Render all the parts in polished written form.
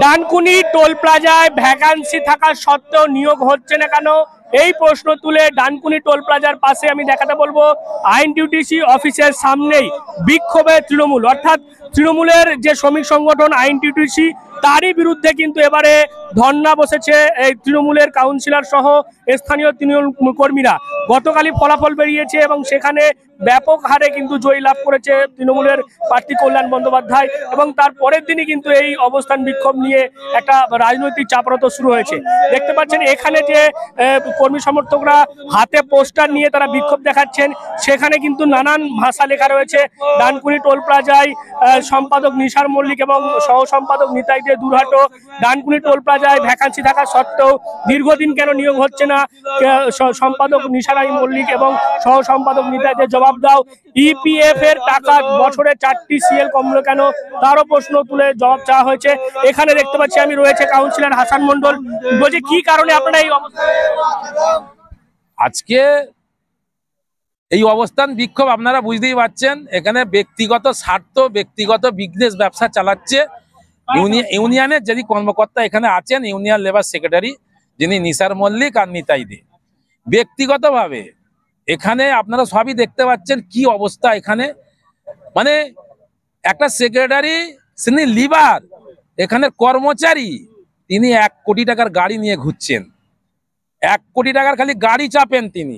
Dankuni toll প্লাজায় vacancy থাকা সত্ত্বেও নিয়োগ হচ্ছে না কেন, এই প্রশ্ন তুলে ডানকুনি টোল প্লাজার পাশে আমি দেখাতে বলবো আইএনটিইউসি অফিসের সামনেই বিক্ষোভে তৃণমূল, অর্থাৎ তৃণমূলের যে শ্রমিক সংগঠন আইএনটিইউসি তারই বিরুদ্ধে কিন্তু এবারে ধর্ণা বসেছে এই তৃণমূলের কাউন্সিলর সহ স্থানীয় তৃণমূল কর্মীরা। গতকালই ফলাফল বেরিয়েছে এবং সেখানে ব্যাপক হারে কিন্তু জয়ী লাভ করেছে তৃণমূলের প্রার্থী কল্যাণ বন্দ্যোপাধ্যায়, এবং তার পরের দিনই কিন্তু এই অবস্থান বিক্ষোভ নিয়ে একটা রাজনৈতিক চাপরত শুরু হয়েছে। দেখতে পাচ্ছেন এখানে যে কর্মী সমর্থকরা হাতে পোস্টার নিয়ে তারা বিক্ষোভ দেখাচ্ছেন, সেখানে কিন্তু নানান ভাষা লেখা রয়েছে। ডানকুনি টোল প্লাজায় সম্পাদক নিসার মল্লিক এবং সহ সম্পাদক নিতাই দে দুরহাটো, ডানকুনি টোল প্লাজায় ভ্যাকান্সি থাকা সত্ত্বেও দীর্ঘদিন কেন নিয়োগ হচ্ছে না, সম্পাদক নিসার মল্লিক এবং সহ সম্পাদক নিতাই দে জবাব দাও। ইপিএফ এর টাকা বছরে 4টি সিএল কমলো কেন, তারও প্রশ্ন তুলে জবাব চাওয়া হয়েছে। এখানে দেখতে পাচ্ছি আমি রয়েছে কাউন্সিলর হাসান মন্ডল, বলছে কি কারণে আপনারা এই অবস্থা আজকে এই অবস্থান বিক্ষোভ আপনারা বুঝতেই পারছেন। এখানে ব্যক্তিগত স্বার্থ, ব্যক্তিগত বিজনেস ব্যবসা চালাচ্ছে ইউনিয়নের যিনি কর্মকর্তা এখানে আছেন, ইউনিয়ন লেবার সেক্রেটারি যিনি নিসার মল্লিক আর নিতাই দে, ব্যক্তিগতভাবে এখানে আপনারা সবই দেখতে পাচ্ছেন কি অবস্থা। এখানে মানে একটা সেক্রেটারি তিনি লিভার, এখানে কর্মচারী, তিনি 1 কোটি টাকার গাড়ি নিয়ে ঘুরছেন, 1 কোটি টাকার খালি গাড়ি চাপেন তিনি।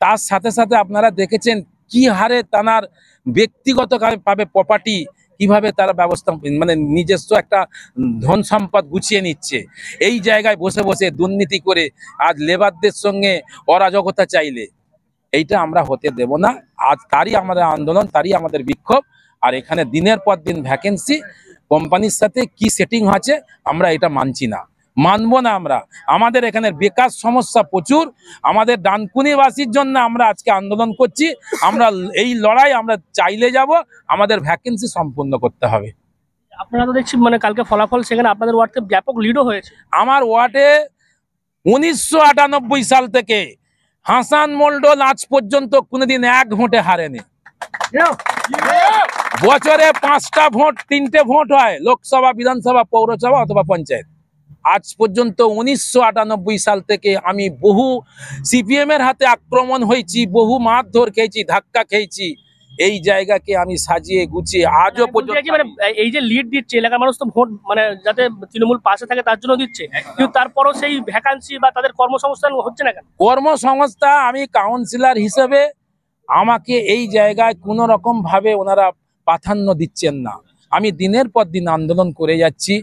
তার সাথে সাথে আপনারা দেখেছেন কি হারে তার ব্যক্তিগত ভাবে প্রপার্টি কিভাবে তারা ব্যবস্থা মানে নিজস্ব একটা ধন সম্পদ গুছিয়ে নিচ্ছে। এই জায়গায় বসে বসে দুর্নীতি করে আজ লেবারদের সঙ্গে অরাজকতা চাইলে এইটা আমরা হতে দেব না। আজ তারই আমাদের আন্দোলন, তারই আমাদের বিক্ষোভ। আর এখানে দিনের পর দিন ভ্যাকেন্সি, কোম্পানির সাথে কি সেটিং আছে আমরা এটা মানছি না, মানবো না আমরা। আমাদের এখানে বেকার সমস্যা প্রচুর, আমাদের ডানকুনিবাসীর জন্য আমরা আজকে আন্দোলন করছি। আমরা এই লড়াই আমরা চাইলে যাব, আমাদের ভ্যাকেন্সি সম্পূর্ণ করতে হবে। আপনারা তো দেখছি মানে কালকে ফলাফল সেখানে আপনাদের ওয়ার্ডে ব্যাপক লিডও হয়েছে। আমার ওয়ার্ডে 1998 সাল থেকে হাসান মন্ডল আজ পর্যন্ত কোনোদিন 1 ভোটে হারেনি। বছরে 5টা ভোট, 3টে ভোট হয়, লোকসভা, বিধানসভা, পৌরসভা অথবা পঞ্চায়েত। আজ পর্যন্ত 1998 সাল থেকে আমি বহু সিপিএম এর হাতে আক্রমণ হয়েছি, বহু মারধর খেয়েছি, ধাক্কা খেয়েছি। এই জায়গাকে আমি সাজিয়ে গুছিয়ে আজও পর্যন্ত এই যে লিড দিচ্ছে এলাকার মানুষ তো ভোট মানে যাতে তৃণমূল পাশে থাকে তার জন্য দিচ্ছে, কিন্তু তারপরও সেই ভ্যাকান্সি বা তাদের কর্মসংস্থান হচ্ছে না কেন? কর্মসংস্থা আমি কাউন্সিলর হিসেবে আমাকে এই জায়গায় কোনো রকম ভাবে ওনারা প্রাধান্য দিচ্ছেন না। আমি দিনের পর দিন আন্দোলন করে যাচ্ছি।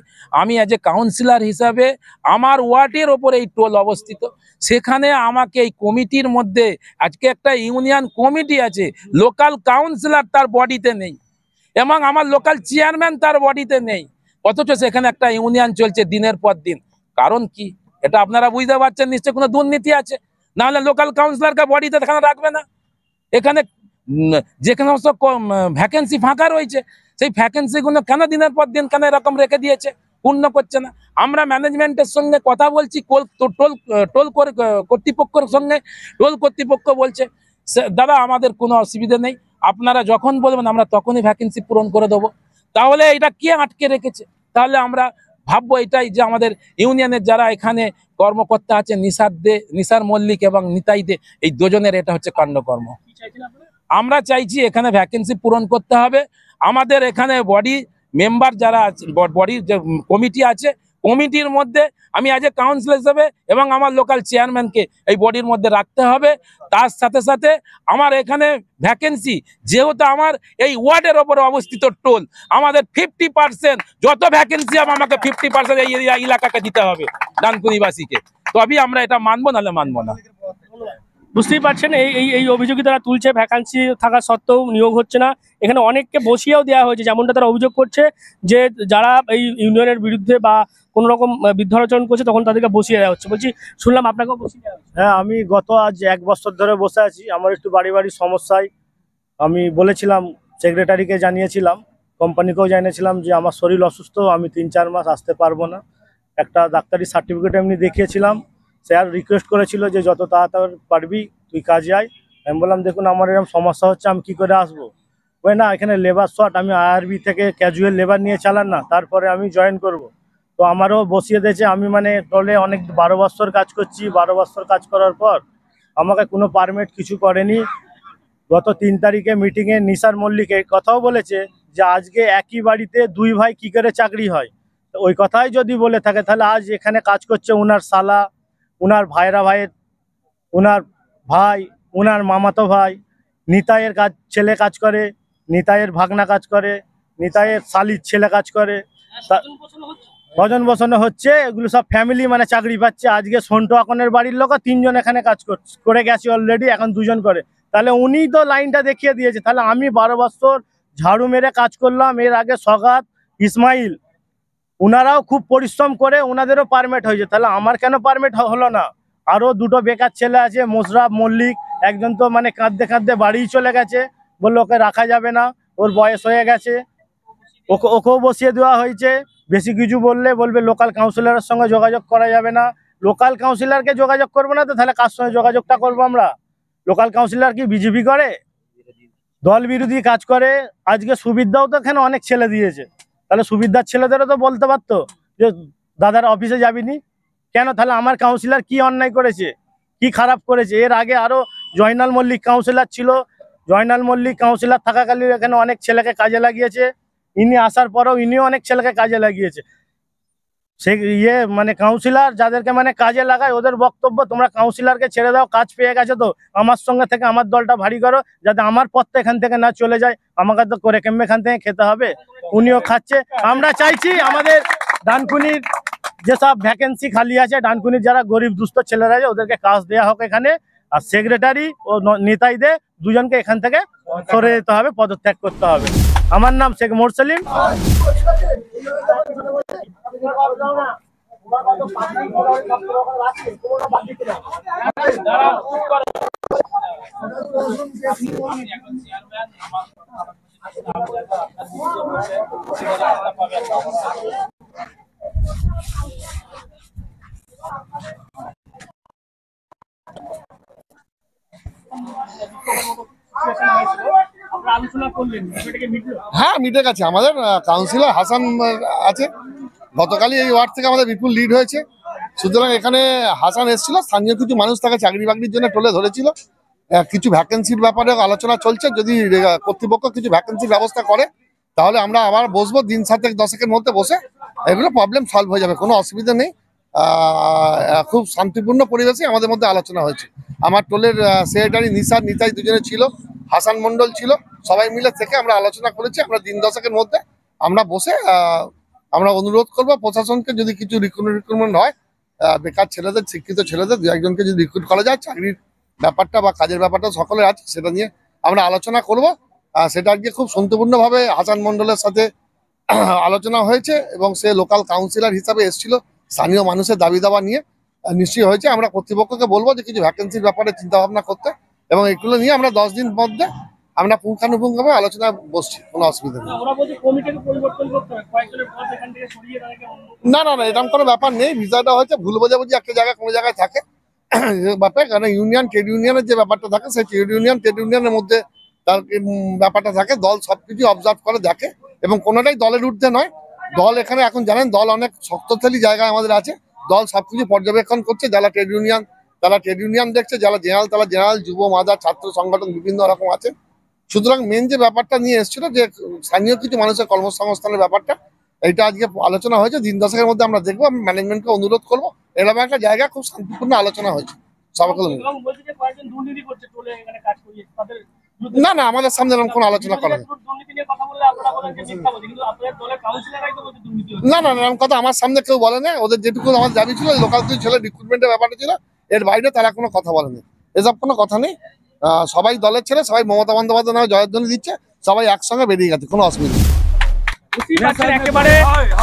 আমি এজ এ কাউন্সিলর হিসাবে আমার ওয়ার্ডের ওপর এই টোল অবস্থিত, সেখানে আমাকে এই কমিটির মধ্যে আজকে একটা ইউনিয়ন কমিটি আছে, লোকাল কাউন্সিলর তার বডিতে নেই এবং আমার লোকাল চেয়ারম্যান তার বডিতে নেই, অথচ সেখানে একটা ইউনিয়ন চলছে দিনের পর দিন। কারণ কি? এটা আপনারা বুঝতে পারছেন, নিশ্চয়ই কোনো দুর্নীতি আছে, নাহলে লোকাল কাউন্সিলরকে বডিতে এখানে রাখবে না। এখানে যেখানে ভ্যাকেন্সি ফাঁকা রয়েছে সেই ভ্যাকেন্সিগুলো কেন দিনের পর দিন কেন এরকম রেখে দিয়েছে, পূর্ণ করছে না। আমরা ম্যানেজমেন্টের সঙ্গে কথা বলছি, টোল কর্তৃপক্ষের সঙ্গে, টোল কর্তৃপক্ষ বলছে দাদা আমাদের কোনো অসুবিধা নেই, আপনারা যখন বলবেন আমরা তখনই ভ্যাকেন্সি পূরণ করে দেবো। তাহলে এটা কে আটকে রেখেছে? তাহলে আমরা ভাববো এটাই যে আমাদের ইউনিয়নের যারা এখানে কর্মকর্তা আছে, নিসার মল্লিক এবং নিতাই দে, এই দুজনের এটা হচ্ছে কাণ্ডকর্ম। আমরা চাইছি এখানে ভ্যাকেন্সি পূরণ করতে হবে। আমাদের এখানে বডি মেম্বার যারা আছে, বডির যে কমিটি আছে, কমিটির মধ্যে আমি আজ এ কাউন্সিলর হিসেবে এবং আমার লোকাল চেয়ারম্যানকে এই বডির মধ্যে রাখতে হবে। তার সাথে সাথে আমার এখানে ভ্যাকেন্সি, যেহেতু আমার এই ওয়ার্ডের ওপরে অবস্থিত টোল, আমাদের 50% যত ভ্যাকেন্সি হবে আমাকে 50% এই এলাকাকে দিতে হবে ডানকুনিবাসীকে, তবেই আমরা এটা মানবো, নাহলে মানবো না। বুঝতেই পারছেন এই অভিযোগই তারা তুলছে, ভ্যাকান্সি থাকা সত্ত্বেও নিয়োগ হচ্ছে না। এখানে অনেককে বসিয়েও দেওয়া হয়েছে, যেমনটা তারা অভিযোগ করছে যে যারা এই ইউনিয়নের বিরুদ্ধে বা কোনো রকম বিদ্রোহাচরণ করছে তখন তাদেরকে বসিয়ে দেওয়া হচ্ছে। বলছি শুনলাম আপনাকেও বসিয়ে দেওয়া হচ্ছে। হ্যাঁ, আমি আজ 1 বছর ধরে বসে আছি। আমার একটু বাড়ি সমস্যায় আমি বলেছিলাম, সেক্রেটারিকে জানিয়েছিলাম, কোম্পানিকেও জানিয়েছিলাম যে আমার শরীর অসুস্থ, আমি 3-4 মাস আসতে পারবো না। একটা ডাক্তারি সার্টিফিকেট এমনি দেখিয়েছিলাম। স্যার রিকোয়েস্ট করেছিল যে যত তাড়াতাড়ি পারবি তুই কাজে আয়। আমি বললাম দেখুন আমার এরকম সমস্যা হচ্ছে, আমি কি করে আসবো? ওই না এখানে লেবার শর্ট, আমি আরবি থেকে ক্যাজুয়াল লেবার নিয়ে চালান না, তারপরে আমি জয়েন করব। তো আমারও বসিয়ে দিয়েছে। আমি মানে টোলে অনেক 12 বছর কাজ করছি। 12 বছর কাজ করার পর আমাকে কোনো পারমিট কিছু করেনি। গত 3 তারিখে মিটিংয়ে নিসার মল্লিক এই কথাও বলেছে যে আজকে একই বাড়িতে দুই ভাই কি করে চাকরি হয়। তো ওই কথাই যদি বলে থাকে তাহলে আজ এখানে কাজ করছে উনার শালা, উনার উনার ভাই, উনার মামাতো ভাই, নিতাইয়ের ছেলে কাজ করে, নিতাইয়ের ভাগনা কাজ করে, নিতাইয়ের শালির ছেলে কাজ করে, ভজন বসানো হচ্ছে। এগুলো সব ফ্যামিলি মানে চাকরি পাচ্ছে। আজকে সন্টু আকনের বাড়ির লোক 3 জন এখানে কাজ করে গেছে অলরেডি, এখন 2 জন করে। তাহলে উনি তো লাইনটা দেখিয়ে দিয়েছে। তাহলে আমি 12 বছর ঝাড়ু মেরে কাজ করলাম। এর আগে সগাত, ইসমাইল, উনারাও খুব পরিশ্রম করে, ওনাদেরও পারমিট হয়েছে। তাহলে আমার কেন পারমিট হলো না? আরো 2টো বেকার ছেলে আছে, মোশরাফ, মল্লিক, একজন তো মানে কাঁদতে কাঁদতে বাড়িই চলে গেছে, বললো ওকে রাখা যাবে না, ওর বয়স হয়ে গেছে, ওকেও বসিয়ে দেওয়া হয়েছে। বেশি কিছু বলবে লোকাল কাউন্সিলরের সঙ্গে যোগাযোগ করা যাবে না। লোকাল কাউন্সিলরকে যোগাযোগ করবো না তো তাহলে কার সঙ্গে যোগাযোগটা করবো আমরা? লোকাল কাউন্সিলর কি বিজেপি করে? দল বিরোধী কাজ করে। আজকে সুবিধাও তো এখানে অনেক ছেলে দিয়েছে, তাহলে সুবিধার ছেলেদেরও তো বলতে পারতো যে দাদার অফিসে যাবিনি কেন? তাহলে আমার কাউন্সিলর কি অন্যায় করেছে, কি খারাপ করেছে? এর আগে আরো জয়নাল মল্লিক কাউন্সিলর ছিল। জয়নাল মল্লিক কাউন্সিলর থাকাকালীন এখানে অনেক ছেলেকে কাজে লাগিয়েছে। ইনি আসার পরেও ইনিও অনেক ছেলেকে কাজে লাগিয়েছে। সে মানে কাউন্সিলর যাদেরকে মানে কাজে লাগায় ওদের বক্তব্য, তোমরা কাউন্সিলরকে ছেড়ে দাও, কাজ পেয়ে গেছে তো আমার সঙ্গে থেকে আমার দলটা ভারী করো, যাতে আমার পথটা এখান থেকে না চলে যায়। আমাকে তো করে কেমবে এখান থেকে খেতে হবে, উনিও খাচ্ছে। আমরা চাইছি আমাদের ডানকুনির যেসব ভ্যাকেন্সি খালি আছে, ডানকুনির যারা গরিব দুস্থ ছেলেরা আছে ওদেরকে কাজ দেওয়া হোক এখানে। আর সেক্রেটারি ও নেতাইদের দুজনকে এখান থেকে সরে যেতে হবে, পদত্যাগ করতে হবে। আমার নাম শেখ মোরসেলিম। হ্যাঁ, মিটে গেছে। আমাদের কাউন্সিলর হাসান আছে, গতকালই এই ওয়ার্ড থেকে আমাদের বিপুল লিড হয়েছে। সুতরাং এখানে হাসান এসেছিল, স্থানীয় কিছু মানুষ তাকে চাকরি বাকরির জন্য টোলে ধরেছিল। কিছু ভ্যাকেন্সির ব্যাপারে আলোচনা চলছে। যদি কর্তৃপক্ষ কিছু ভ্যাকেন্সির ব্যবস্থা করে তাহলে আমরা আবার বসবো, দিন 7-10 মধ্যে বসে এগুলো প্রবলেম সলভ হয়ে যাবে, কোনো অসুবিধা নেই। খুব শান্তিপূর্ণ পরিবেশে আমাদের মধ্যে আলোচনা হয়েছে। আমার টোলের সেক্রেটারি নিসার, নিতাই দুজনে ছিল, হাসান মন্ডল ছিল, সবাই মিলে থেকে আমরা আলোচনা করেছি। আমরা দিন 10 মধ্যে আমরা বসে আমরা অনুরোধ করবো প্রশাসনকে, যদি কিছু রিক্রুটমেন্ট হয়, বেকার ছেলেদের, শিক্ষিত ছেলেদের 2-1জনকে যদি রিক্রুট করা যায়, চাকরির ব্যাপারটা বা কাজের ব্যাপারটা সকলের আছে, সেটা নিয়ে আমরা আলোচনা করব। সেটা আজকে খুব শান্তিপূর্ণভাবে হাসান মন্ডলের সাথে আলোচনা হয়েছে এবং সে লোকাল কাউন্সিলর হিসাবে এসেছিল স্থানীয় মানুষের দাবি দাবা নিয়ে। নিশ্চয়ই হয়েছে। আমরা কর্তৃপক্ষকে বলবো যে কিছু ভ্যাকেন্সির ব্যাপারে চিন্তা ভাবনা করতে, এবং এগুলো নিয়ে আমরা 10 দিন মধ্যে আমরা পুঙ্খানুপুঙ্খভাবে আলোচনা বসছি, কোনো অসুবিধা নেই। না না না, এরকম কোনো ব্যাপার নেই। বিষয়টা হচ্ছে ভুল বোঝাবুঝি একটা জায়গায় কোনো জায়গায় থাকে ব্যাপার, কারণ ইউনিয়ন ট্রেড ইউনিয়নের যে ব্যাপারটা থাকে, সেই ট্রেড ইউনিয়নের মধ্যে তার ব্যাপারটা থাকে। দল সবকিছু অবজার্ভ করে দেখে এবং কোনোটাই দলের ঊর্ধ্বে নয়। দল এখানে এখন জানেন দল অনেক শক্তিশালী জায়গায় আমাদের আছে। দল সবকিছু পর্যবেক্ষণ করছে। যারা ট্রেড ইউনিয়ন তারা ট্রেড ইউনিয়ন দেখছে, যারা জেনারেল তারা জেনারেল, যুব, মাদার, ছাত্র সংগঠন বিভিন্ন রকম আছে। সুতরাং মেন যে ব্যাপারটা নিয়ে এসেছিল যে স্থানীয় কিছু মানুষের কর্মসংস্থানের ব্যাপারটা, এইটা আজকে আলোচনা হয়েছে। দিন 10 মধ্যে আমরা দেখবো। আমি ম্যানেজমেন্টকে অনুরোধ করবো, এরকম একটা জায়গা খুব শান্তিপূর্ণ আলোচনা হয়েছে সবাইকে। না না, আমাদের সামনে এরকম কোনো আলোচনা করা হয় না। না না, এরকম কথা আমার সামনে কেউ বলে না। ওদের যেটুকু আমার দাবি ছিল, লোকাল কিছু ছেলে রিক্রুটমেন্টের ব্যাপারটা ছিল, এর বাইরে তারা কোনো কথা বলেনি। এসব কোনো কথা নেই। সবাই দলের ছেলে, সবাই মমতা বন্দ্যোপাধ্যায় নামে জয়ধ্বনি দিচ্ছে, সবাই একসঙ্গে বেরিয়ে গেছে, কোনো অসুবিধা নেই। একেবারে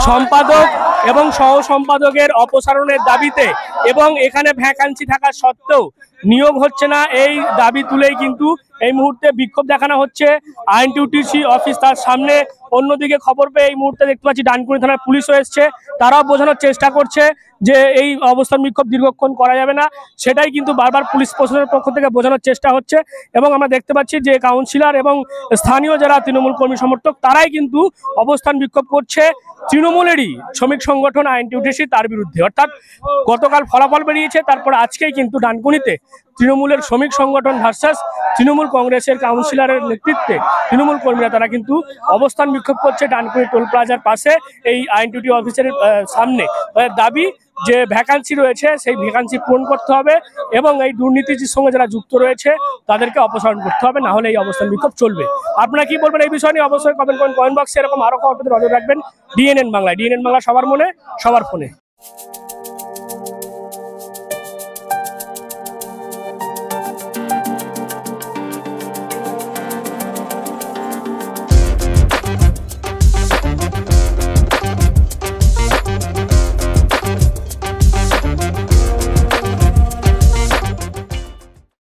সম্পাদক এবং সহ সম্পাদকের অপসারণের দাবিতে এবং এখানে ভ্যাকান্সি থাকা সত্ত্বেও নিয়োগ হচ্ছে না, এই দাবি তুলেই কিন্তু এই মুহূর্তে বিক্ষোভ দেখানো হচ্ছে আইএনটিইউসি অফিস তার সামনে। অন্যদিকে খবর পেয়ে এই মুহূর্তে দেখতে পাচ্ছি ডানকুনি থানার পুলিশও এসছে, তারাও বোঝানোর চেষ্টা করছে যে এই অবস্থান বিক্ষোভ দীর্ঘক্ষণ করা যাবে না, সেটাই কিন্তু বারবার পুলিশ প্রশাসনের পক্ষ থেকে বোঝানোর চেষ্টা হচ্ছে। এবং আমরা দেখতে পাচ্ছি যে কাউন্সিলর এবং স্থানীয় যারা তৃণমূল কর্মী সমর্থক তারাই কিন্তু অবস্থান বিক্ষোভ করছে তৃণমূলেরই শ্রমিক সংগঠন আইএনটিইউসি তার বিরুদ্ধে। অর্থাৎ গতকাল ফলাফল বেরিয়েছে, তারপর আজকেই কিন্তু ডানকুনিতে তৃণমূলের শ্রমিক সংগঠন ভার্সাস তৃণমূল কংগ্রেসের কাউন্সিলরের নেতৃত্বে তৃণমূল কর্মীরা তারা কিন্তু অবস্থান বিক্ষোভ করছে ডানকুনি টোল প্লাজার পাশে এই আইএনটিইউসি অফিসের সামনে। দাবি যে ভ্যাকান্সি রয়েছে সেই ভ্যাকান্সি পূরণ করতে হবে এবং এই দুর্নীতির সঙ্গে যারা যুক্ত রয়েছে তাদেরকে অপসারণ করতে হবে, না হলে এই অবস্থান বিক্ষোভ চলবে। আপনারা কি বলবেন এই বিষয় নিয়ে অবশ্যই কমেন্ট করেন কমেন্ট বক্সে। এরকম আরো খবর পেতে নজর রাখবেন ডিএনএন বাংলায়। ডিএনএন বাংলা সবার মনে সবার ফোনে।